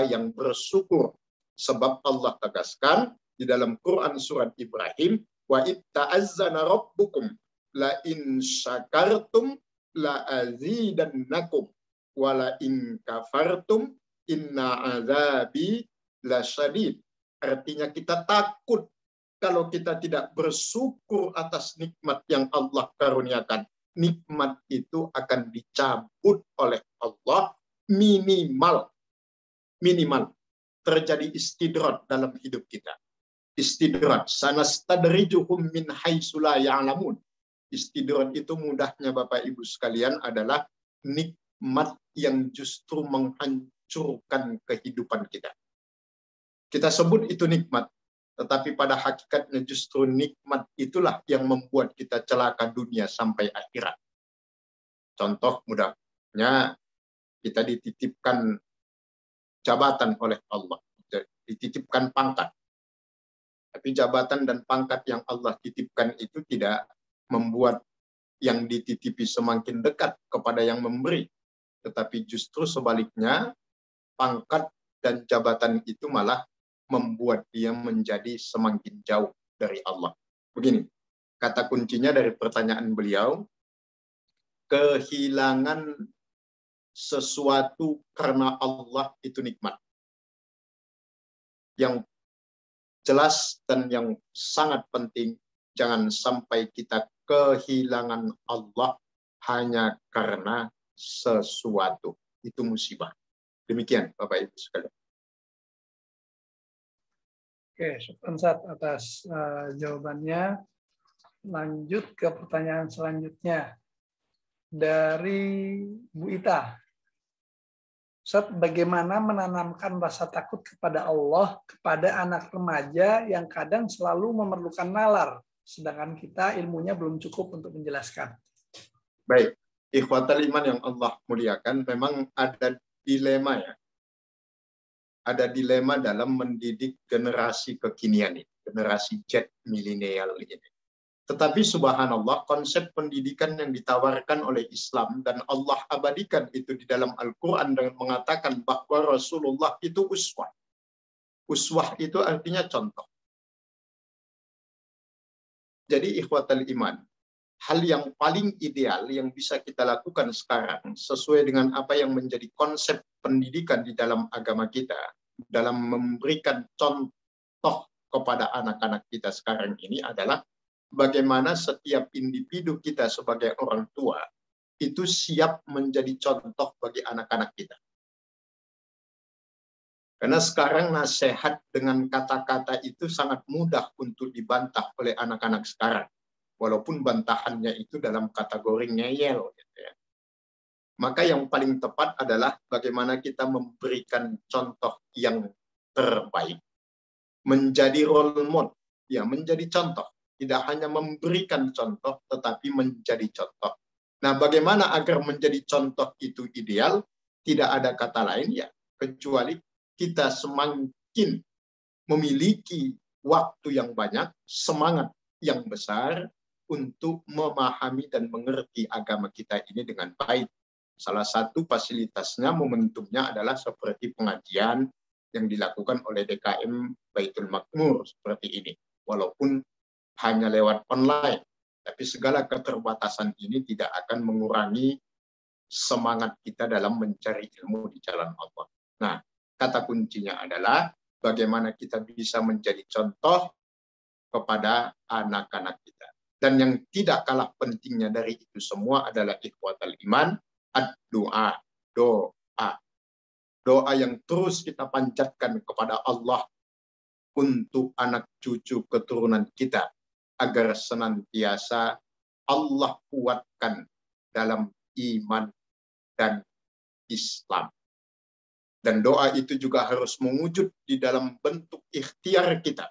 yang bersyukur. Sebab Allah tegaskan, di dalam Quran surat Ibrahim, wa itta'azzana rabbukum la in syakartum la azidannakum wa la in kafartum inna azabi lasyadid. Artinya kita takut kalau kita tidak bersyukur atas nikmat yang Allah karuniakan. Nikmat itu akan dicabut oleh Allah minimal terjadi istidrat dalam hidup kita. Istidrat, sanastadrijuhum min haitsu la ya'lamun. Istidrat itu mudahnya Bapak Ibu sekalian adalah nikmat yang justru menghancurkan kehidupan kita. Kita sebut itu nikmat, tetapi pada hakikatnya justru nikmat itulah yang membuat kita celaka dunia sampai akhirat. Contoh mudahnya, kita dititipkan jabatan oleh Allah, dititipkan pangkat. Tapi jabatan dan pangkat yang Allah titipkan itu tidak membuat yang dititipi semakin dekat kepada yang memberi. Tetapi justru sebaliknya, pangkat dan jabatan itu malah membuat dia menjadi semakin jauh dari Allah. Begini, kata kuncinya dari pertanyaan beliau, kehilangan sesuatu karena Allah itu nikmat. Yang jelas dan yang sangat penting, jangan sampai kita kehilangan Allah hanya karena sesuatu. Itu musibah. Demikian Bapak Ibu sekalian. Oke, syukran Ustaz atas jawabannya. Lanjut ke pertanyaan selanjutnya dari Bu Ita. Ustaz, bagaimana menanamkan rasa takut kepada Allah kepada anak remaja yang kadang selalu memerlukan nalar, sedangkan kita ilmunya belum cukup untuk menjelaskan? Baik, ikhwatal iman yang Allah muliakan, memang ada dilema ya. Ada dilema dalam mendidik generasi kekinian ini, generasi Z milenial ini. Tetapi subhanallah, konsep pendidikan yang ditawarkan oleh Islam dan Allah abadikan itu di dalam Al-Quran dengan mengatakan bahwa Rasulullah itu uswah. Uswah itu artinya contoh. Jadi ikhwatal iman, hal yang paling ideal yang bisa kita lakukan sekarang sesuai dengan apa yang menjadi konsep pendidikan di dalam agama kita, dalam memberikan contoh kepada anak-anak kita sekarang ini adalah bagaimana setiap individu kita sebagai orang tua itu siap menjadi contoh bagi anak-anak kita. Karena sekarang nasihat dengan kata-kata itu sangat mudah untuk dibantah oleh anak-anak sekarang. Walaupun bantahannya itu dalam kategori ngeyel. Gitu ya. Maka yang paling tepat adalah bagaimana kita memberikan contoh yang terbaik. Menjadi role model, ya menjadi contoh. Tidak hanya memberikan contoh, tetapi menjadi contoh. Nah, bagaimana agar menjadi contoh itu ideal? Tidak ada kata lain ya, kecuali kita semakin memiliki waktu yang banyak, semangat yang besar untuk memahami dan mengerti agama kita ini dengan baik. Salah satu fasilitasnya, momentumnya adalah seperti pengajian yang dilakukan oleh DKM Baitul Makmur seperti ini. Walaupun hanya lewat online, tapi segala keterbatasan ini tidak akan mengurangi semangat kita dalam mencari ilmu di jalan Allah. Nah, kata kuncinya adalah bagaimana kita bisa menjadi contoh kepada anak-anak kita. Dan yang tidak kalah pentingnya dari itu semua adalah ikhwatal iman, doa, doa. Doa yang terus kita panjatkan kepada Allah untuk anak cucu keturunan kita, agar senantiasa Allah kuatkan dalam iman dan Islam. Dan doa itu juga harus mewujud di dalam bentuk ikhtiar kita.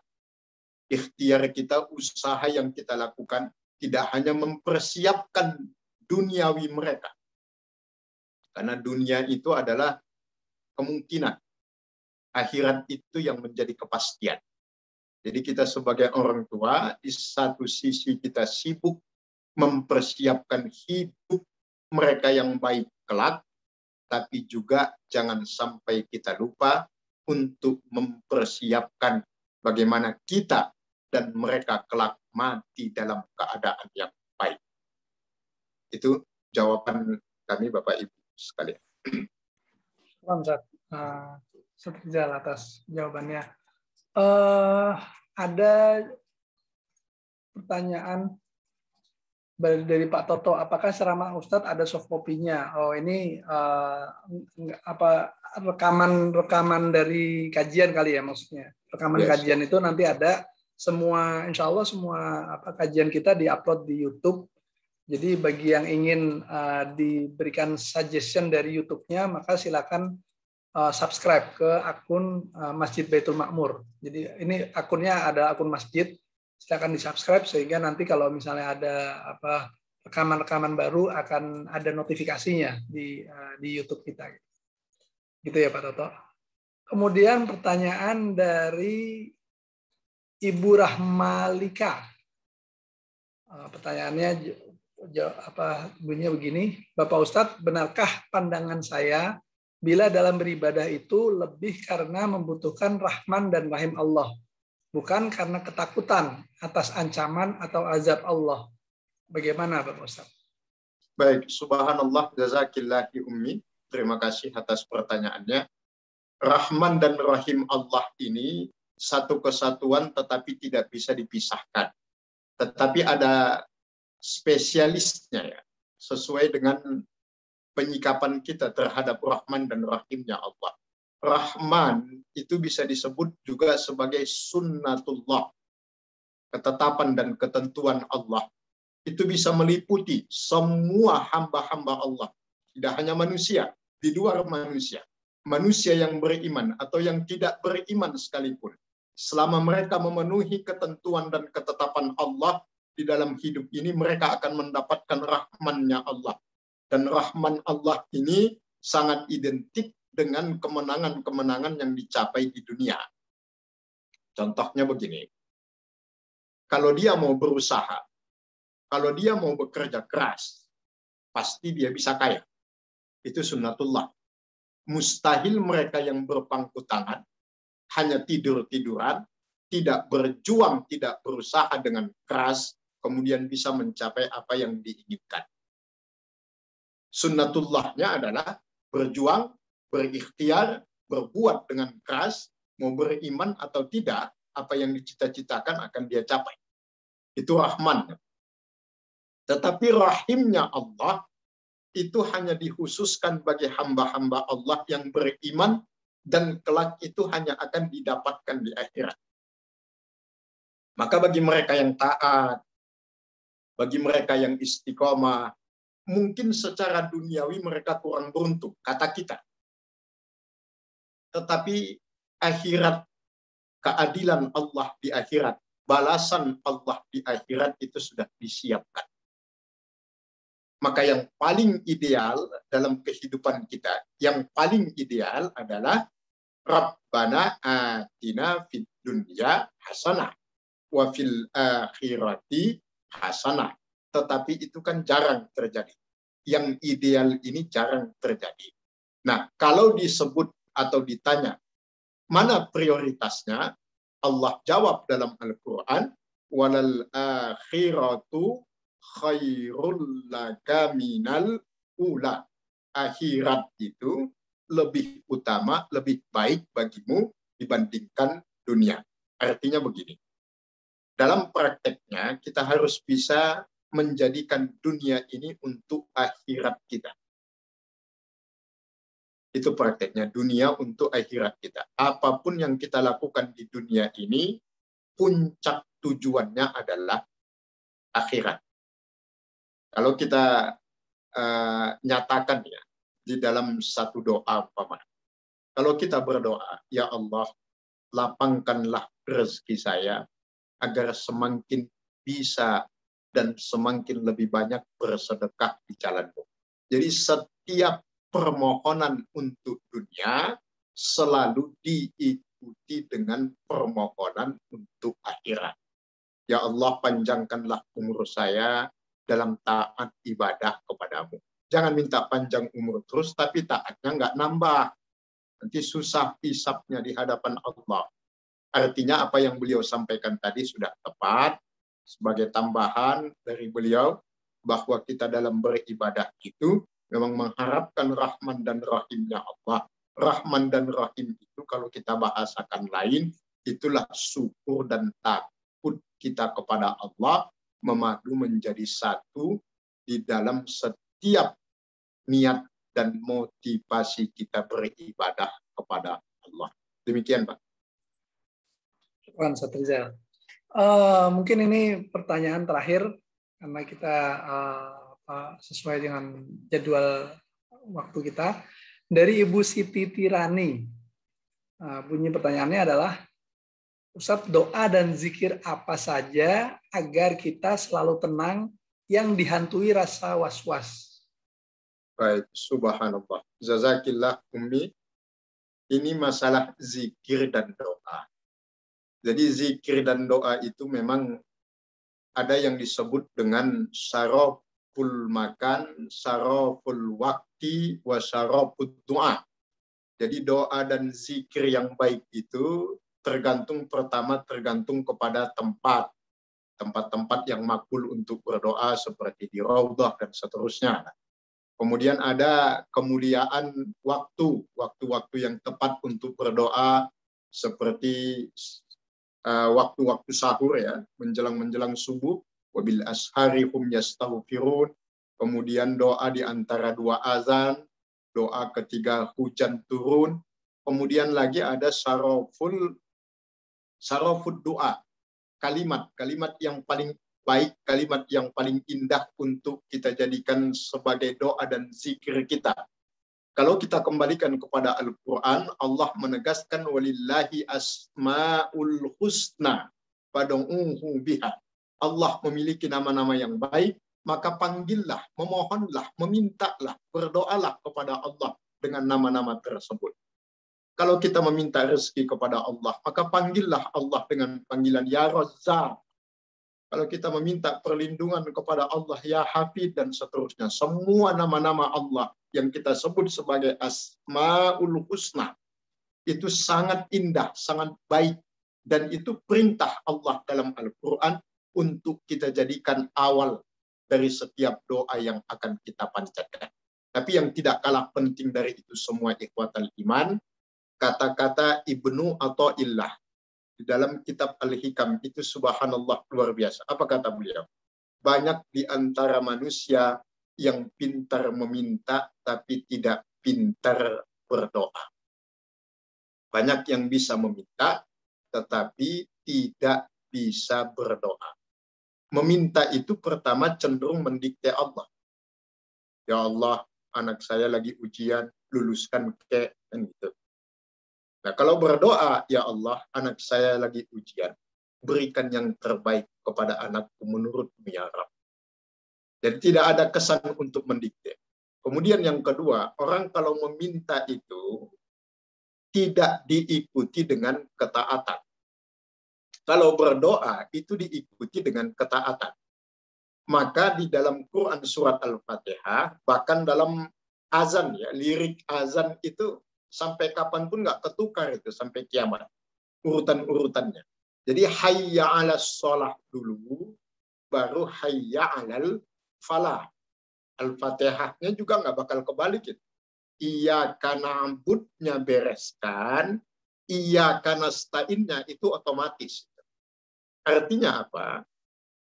Ikhtiar kita, usaha yang kita lakukan, tidak hanya mempersiapkan duniawi mereka. Karena dunia itu adalah kemungkinan. Akhirat itu yang menjadi kepastian. Jadi kita sebagai orang tua, di satu sisi kita sibuk mempersiapkan hidup mereka yang baik kelak, tapi juga jangan sampai kita lupa untuk mempersiapkan bagaimana kita dan mereka kelak mati dalam keadaan yang baik. Itu jawaban kami Bapak Ibu sekalian. Setuju atas jawabannya. Ada pertanyaan dari Pak Toto, apakah ceramah Ustadz ada soft copy-nya? Oh, ini rekaman dari kajian kali ya maksudnya. Rekaman kajian itu nanti ada semua, insya Allah semua kajian kita diupload di YouTube. Jadi bagi yang ingin diberikan suggestion dari YouTube-nya, maka silakan subscribe ke akun Masjid Baitul Makmur. Jadi ini akunnya ada akun masjid. Silakan di-subscribe sehingga nanti kalau misalnya ada rekaman-rekaman baru akan ada notifikasinya di YouTube kita. Gitu ya Pak Toto. Kemudian pertanyaan dari Ibu Rahmalika. Pertanyaannya bunyinya begini, Bapak Ustadz, benarkah pandangan saya bila dalam beribadah itu lebih karena membutuhkan rahman dan rahim Allah, bukan karena ketakutan atas ancaman atau azab Allah? Bagaimana Bapak Ustadz? Baik, subhanallah, jazakillahi ummi. Terima kasih atas pertanyaannya. Rahman dan Rahim Allah ini satu kesatuan tetapi tidak bisa dipisahkan. Tetapi ada spesialisnya ya, sesuai dengan penyikapan kita terhadap Rahman dan Rahimnya Allah. Rahman itu bisa disebut juga sebagai sunnatullah, ketetapan dan ketentuan Allah. Itu bisa meliputi semua hamba-hamba Allah, tidak hanya manusia, di luar manusia. Manusia yang beriman atau yang tidak beriman sekalipun, selama mereka memenuhi ketentuan dan ketetapan Allah di dalam hidup ini, mereka akan mendapatkan rahmannya Allah. Dan rahman Allah ini sangat identik dengan kemenangan-kemenangan yang dicapai di dunia. Contohnya begini, kalau dia mau berusaha, kalau dia mau bekerja keras, pasti dia bisa kaya. Itu sunnatullah. Mustahil mereka yang berpangku tangan, hanya tidur-tiduran, tidak berjuang, tidak berusaha dengan keras, kemudian bisa mencapai apa yang diinginkan. Sunnatullahnya adalah berjuang, berikhtiar, berbuat dengan keras, mau beriman atau tidak, apa yang dicita-citakan akan dia capai. Itu rahman. Tetapi rahimnya Allah itu hanya dikhususkan bagi hamba-hamba Allah yang beriman dan kelak itu hanya akan didapatkan di akhirat. Maka bagi mereka yang taat, bagi mereka yang istiqomah, mungkin secara duniawi mereka kurang beruntung, kata kita. Tetapi akhirat, keadilan Allah di akhirat, balasan Allah di akhirat itu sudah disiapkan. Maka yang paling ideal dalam kehidupan kita, yang paling ideal adalah Rabbana atina fid dunya hasanah wa fil akhirati hasanah. Tetapi itu kan jarang terjadi. Yang ideal ini jarang terjadi. Nah, kalau disebut atau ditanya mana prioritasnya, Allah jawab dalam Al-Quran, walal akhiratu khairul laka minal ula. Akhirat itu lebih utama, lebih baik bagimu dibandingkan dunia. Artinya begini, dalam prakteknya kita harus bisa menjadikan dunia ini untuk akhirat kita. Itu prakteknya, dunia untuk akhirat kita. Apapun yang kita lakukan di dunia ini, puncak tujuannya adalah akhirat. Kalau kita nyatakan ya di dalam satu doa, kalau kita berdoa, ya Allah, lapangkanlah rezeki saya agar semakin bisa dan semakin lebih banyak bersedekah di jalan-Mu. Jadi setiap permohonan untuk dunia selalu diikuti dengan permohonan untuk akhirat. Ya Allah, panjangkanlah umur saya dalam taat ibadah kepadamu. Jangan minta panjang umur terus, tapi taatnya nggak nambah. Nanti susah hisapnya di hadapan Allah. Artinya apa yang beliau sampaikan tadi sudah tepat. Sebagai tambahan dari beliau, bahwa kita dalam beribadah itu memang mengharapkan rahman dan rahimnya Allah. Rahman dan rahim itu kalau kita bahasakan lain, itulah syukur dan takut kita kepada Allah, memadu menjadi satu di dalam setiap niat dan motivasi kita beribadah kepada Allah. Demikian, Pak. Syukran, Ustaz Rizal. Mungkin ini pertanyaan terakhir karena kita sesuai dengan jadwal waktu kita. Dari Ibu Siti Tirani. Bunyi pertanyaannya adalah, Ustaz, doa dan zikir apa saja agar kita selalu tenang yang dihantui rasa was-was? Baik, subhanallah. Jazakillah Ummi. Ini masalah zikir dan doa. Jadi zikir dan doa itu memang ada yang disebut dengan syaraful makan, syaraful wakti, wa syaraful doa. Jadi doa dan zikir yang baik itu tergantung kepada tempat. Tempat-tempat yang makbul untuk berdoa seperti di raudhah dan seterusnya. Kemudian ada kemuliaan waktu-waktu yang tepat untuk berdoa seperti waktu-waktu sahur ya, menjelang subuh, wabil ashari hum yastaghfirun, kemudian doa di antara dua azan, doa ketika hujan turun, kemudian lagi ada syaraful doa, kalimat yang paling baik, kalimat yang paling indah untuk kita jadikan sebagai doa dan zikir kita. Kalau kita kembalikan kepada Al-Quran, Allah menegaskan walillahi asma'ul husna fad'uhu biha. Allah memiliki nama-nama yang baik, maka panggillah, memohonlah, memintalah, berdoalah kepada Allah dengan nama-nama tersebut. Kalau kita meminta rezeki kepada Allah, maka panggillah Allah dengan panggilan Ya Razzaq. Kalau kita meminta perlindungan kepada Allah, Ya Hafid, dan seterusnya. Semua nama-nama Allah yang kita sebut sebagai Asma'ul Husna, itu sangat indah, sangat baik. Dan itu perintah Allah dalam Al-Quran untuk kita jadikan awal dari setiap doa yang akan kita panjatkan. Tapi yang tidak kalah penting dari itu semua, ikhwatal iman, kata-kata Ibnu Athaillah di dalam kitab Al-Hikam itu subhanallah luar biasa. Apa kata beliau? Banyak di antara manusia yang pintar meminta tapi tidak pintar berdoa. Banyak yang bisa meminta tetapi tidak bisa berdoa. Meminta itu pertama cenderung mendikte Allah. Ya Allah, anak saya lagi ujian, luluskan ke, kan gitu. Nah, kalau berdoa, ya Allah, anak saya lagi ujian, berikan yang terbaik kepada anakku menurut-Mu ya Rabb. Jadi tidak ada kesan untuk mendikte. Kemudian yang kedua, orang kalau meminta itu tidak diikuti dengan ketaatan. Kalau berdoa itu diikuti dengan ketaatan. Maka di dalam Quran surat Al-Fatihah, bahkan dalam azan ya, lirik azan itu sampai kapanpun nggak ketukar itu sampai kiamat urutan-urutannya. Jadi hayya 'alas shalah dulu, baru hayya 'alal falah. Al-Fatihahnya juga nggak bakal kebalik itu. Iyyaka na'budnya bereskan, iyyaka nasta'innya itu otomatis. Artinya apa?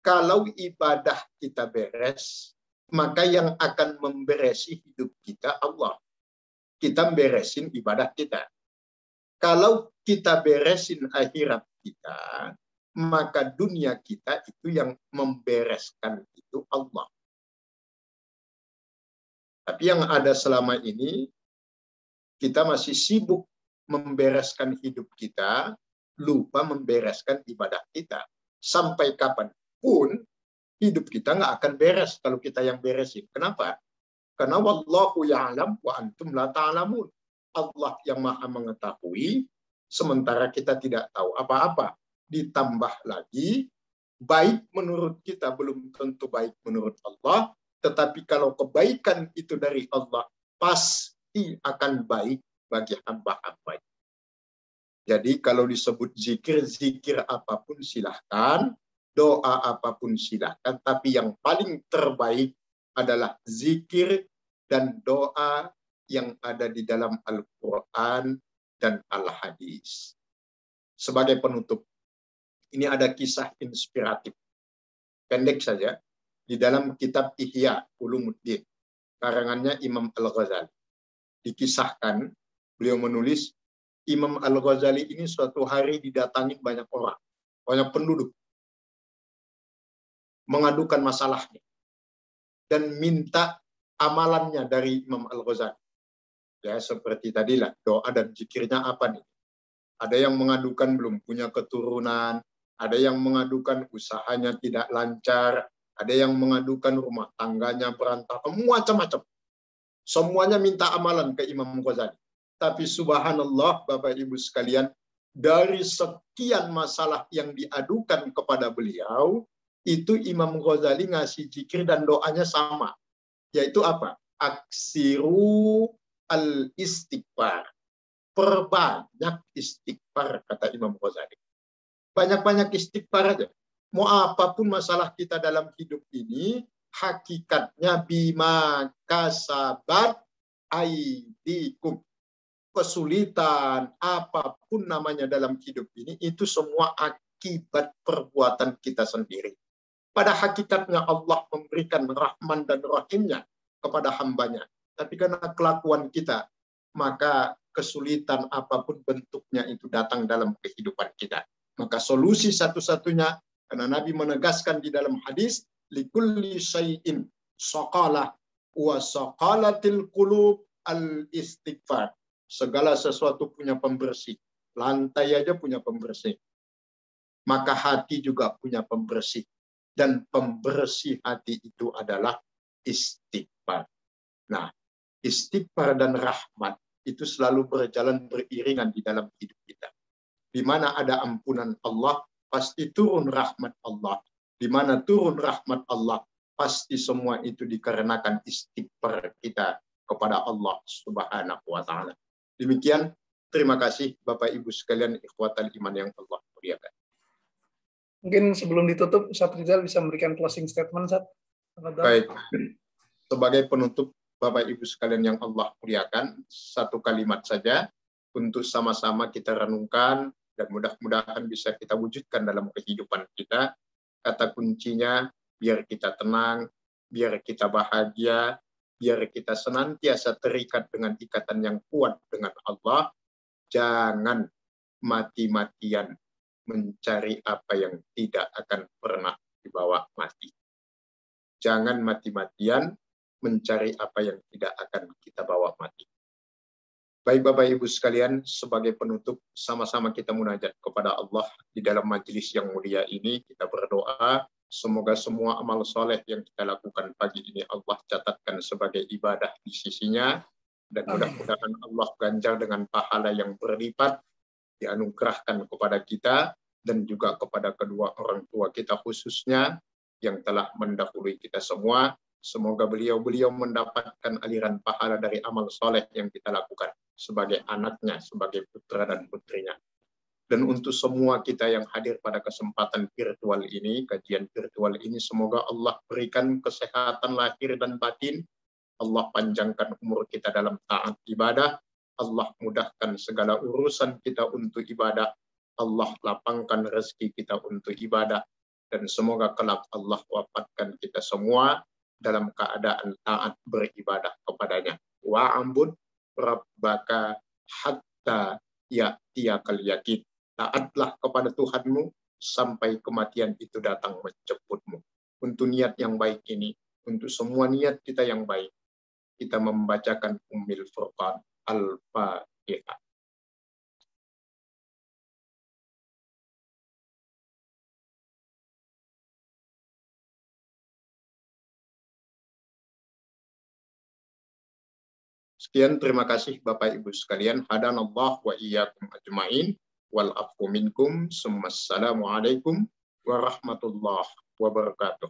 Kalau ibadah kita beres, maka yang akan memberesi hidup kita Allah. Kita beresin ibadah kita. Kalau kita beresin akhirat kita, maka dunia kita itu yang membereskan itu Allah. Tapi yang ada selama ini, kita masih sibuk membereskan hidup kita, lupa membereskan ibadah kita. Sampai kapanpun, hidup kita nggak akan beres kalau kita yang beresin. Kenapa? Karena wallahu ya'lam wa antum la ta'lamun. Allah yang maha mengetahui, sementara kita tidak tahu apa-apa. Ditambah lagi, baik menurut kita belum tentu baik menurut Allah, tetapi kalau kebaikan itu dari Allah, pasti akan baik bagi hamba-hamba. Jadi kalau disebut zikir, zikir apapun silahkan, doa apapun silahkan, tapi yang paling terbaik adalah zikir dan doa yang ada di dalam Al-Quran dan Al-Hadis. Sebagai penutup, ini ada kisah inspiratif. Pendek saja, di dalam kitab Ihya Ulumuddin, karangannya Imam Al-Ghazali. Dikisahkan, beliau menulis, Imam Al-Ghazali ini suatu hari didatangi banyak orang, banyak penduduk, mengadukan masalahnya, dan minta amalannya dari Imam Al-Ghazali. Ya, seperti tadilah, doa dan zikirnya apa nih? Ada yang mengadukan belum punya keturunan, ada yang mengadukan usahanya tidak lancar, ada yang mengadukan rumah tangganya berantakan, macam-macam. Semuanya minta amalan ke Imam Ghazali. Tapi subhanallah, Bapak Ibu sekalian, dari sekian masalah yang diadukan kepada beliau, itu Imam Ghazali ngasih zikir dan doanya sama. Yaitu apa? Aksiru al-istighfar. Perbanyak istighfar, kata Imam Ghazali. Banyak-banyak istighfar aja. Mau apapun masalah kita dalam hidup ini, hakikatnya bima kasabat aidikum. Kesulitan, apapun namanya dalam hidup ini, itu semua akibat perbuatan kita sendiri. Pada hakikatnya Allah memberikan Rahman dan Rahimnya kepada hambanya. Tapi karena kelakuan kita, maka kesulitan apapun bentuknya itu datang dalam kehidupan kita. Maka solusi satu-satunya, karena Nabi menegaskan di dalam hadis, likulli syai'in saqalah wa saqalatil qulub al-istighfar. Segala sesuatu punya pembersih. Lantai aja punya pembersih. Maka hati juga punya pembersih. Dan pembersih hati itu adalah istighfar. Nah, istighfar dan rahmat itu selalu berjalan beriringan di dalam hidup kita. Di mana ada ampunan Allah, pasti turun rahmat Allah. Di mana turun rahmat Allah, pasti semua itu dikarenakan istighfar kita kepada Allah Subhanahu wa Ta'ala. Demikian, terima kasih Bapak Ibu sekalian ikhwatal iman yang Allah muliakan. Mungkin sebelum ditutup, Ustaz Rizal bisa memberikan closing statement, Ustaz. Baik, sebagai penutup Bapak Ibu sekalian yang Allah muliakan, satu kalimat saja untuk sama-sama kita renungkan dan mudah-mudahan bisa kita wujudkan dalam kehidupan kita. Kata kuncinya, biar kita tenang, biar kita bahagia, biar kita senantiasa terikat dengan ikatan yang kuat dengan Allah. Jangan mati-matian mencari apa yang tidak akan pernah dibawa mati. Jangan mati-matian mencari apa yang tidak akan kita bawa mati. Baik Bapak Ibu sekalian, sebagai penutup, sama-sama kita munajat kepada Allah di dalam majelis yang mulia ini. Kita berdoa, semoga semua amal soleh yang kita lakukan pagi ini Allah catatkan sebagai ibadah di sisinya. Dan mudah-mudahan Allah ganjar dengan pahala yang berlipat, dianugerahkan kepada kita, dan juga kepada kedua orang tua kita khususnya, yang telah mendahului kita semua. Semoga beliau-beliau mendapatkan aliran pahala dari amal soleh yang kita lakukan sebagai anaknya, sebagai putra dan putrinya. Dan untuk semua kita yang hadir pada kesempatan virtual ini, kajian virtual ini, semoga Allah berikan kesehatan lahir dan batin, Allah panjangkan umur kita dalam taat ibadah, Allah mudahkan segala urusan kita untuk ibadah, Allah lapangkan rezeki kita untuk ibadah, dan semoga kelak Allah wafatkan kita semua dalam keadaan taat beribadah kepadanya. Wa'ambud rabbaka hatta ya'tiyakal yakin. Taatlah kepada Tuhanmu sampai kematian itu datang menjemputmu. Untuk niat yang baik ini, untuk semua niat kita yang baik, kita membacakan Ummul Furqan Al-Fatihah. Sekian, terima kasih Bapak Ibu sekalian. Hadanallah wa iyyakum ajmain. Wal afu minkum. Assalamualaikum warahmatullahi wabarakatuh.